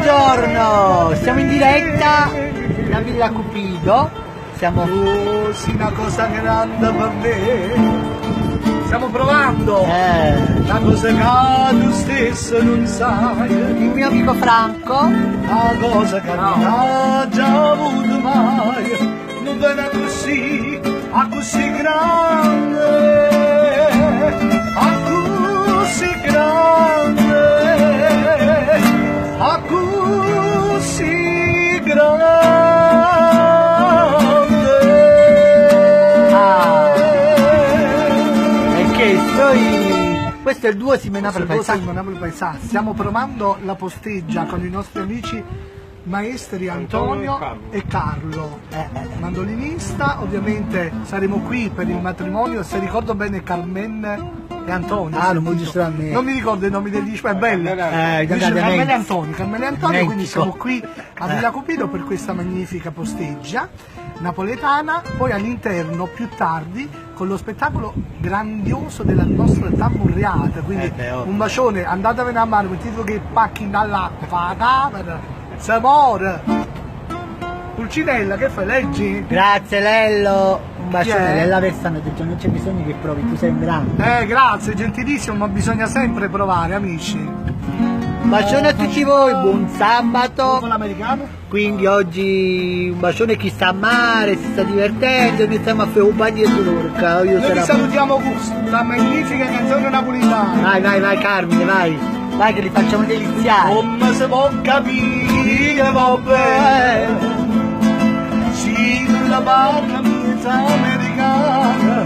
buongiorno, siamo in diretta da Villa Cupido, siamo... Oh, sì, una cosa grande per me. Stiamo provando la cosa che tu stesso non sai. Il mio amico Franco, La cosa che non ha già avuto mai. Non viene così, a così grande. A così grande. A così grande. questo è il duo Simenapoli Paesà. Stiamo provando la posteggia con i nostri amici maestri Antonio e Carlo, mandolinista. Ovviamente saremo qui per il matrimonio, se ricordo bene Carmen e Antonio. Ah, non mi ricordo i nomi degli è bello. Carmele e Antonio, quindi siamo qui a Villa Cupido per questa magnifica posteggia napoletana, poi all'interno più tardi con lo spettacolo grandioso della nostra tamburriata, quindi un bacione, andatevene a mano, mettete che pacchi dall'acqua, la camera, s'amore. Pulcinella, che fai? Leggi? Grazie Lello, un bacione. Lella Versano ha detto non c'è bisogno che provi, tu sei un grande. Grazie, gentilissimo, ma bisogna sempre provare, amici. Un bacione a tutti voi, buon sabato. L'americano? Quindi oggi un bacione a chi sta a mare, si sta divertendo, noi stiamo a fare un bagno di turca. Noi vi salutiamo con questa magnifica canzone napolitana. Vai Carmine, vai che li facciamo deliziare. Come si può capire che va bene, si la parla mezza americana,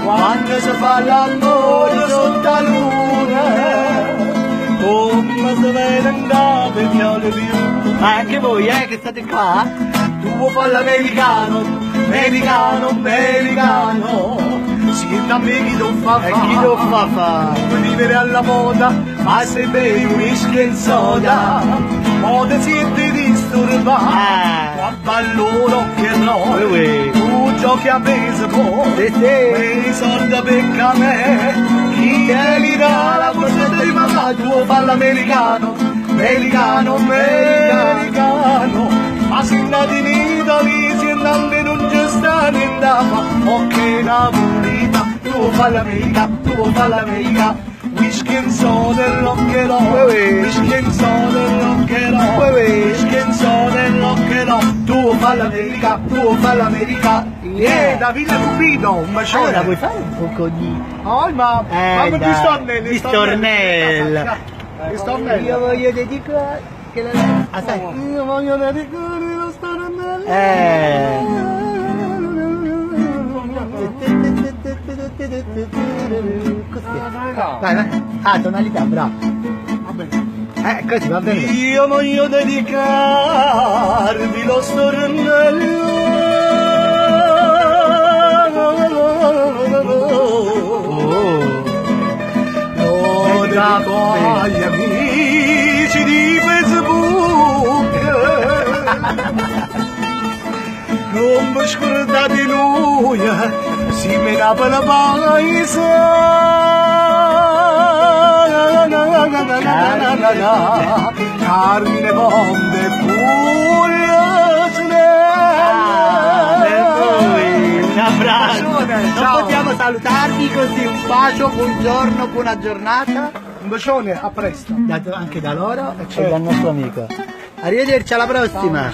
quando si fa l'amore sotto la luna. Come se vede in capo e piove più. Ma anche voi che state qua? Tu vuoi fare l'americano, americano. Sì, da me chi non fa fa. Chi non fa fa. Vuoi vivere alla moda, ma se bevi whisky e soda, moda siete disturbati. Ballo rock and roll, tu giochi a baseball, quei soldi becca a me. Chi te li dà la borsetta di mamma? Tu vuoi fare l'americano, americano. Ma se nati in Italia, se nati non ci sta niente, ok napolita, tu vuoi fare l'americano, whisky and soda e rock and roll, whisky and soda e rock and roll, whisky and soda e rock and roll, tu vuoi fare l'americano, da Villa Cupido, un bacione. Ora vuoi fare un poco di... di stornella. Io voglio dedicare che la... sai? Io voglio dedicare lo stornello. Vai. Tonalità, bravo. Va bene. Così va bene. Io voglio dedicarvi lo stornello. Lo dedico agli amici di Facebook. Non vi scordate noi, Simenapoli Paesà. Carmine Bonde pure un abbraccio. Non possiamo salutarvi così, un bacio, buongiorno, buona giornata. Un bacione, a presto. Dato anche da loro e dal nostro amico. Arrivederci, alla prossima.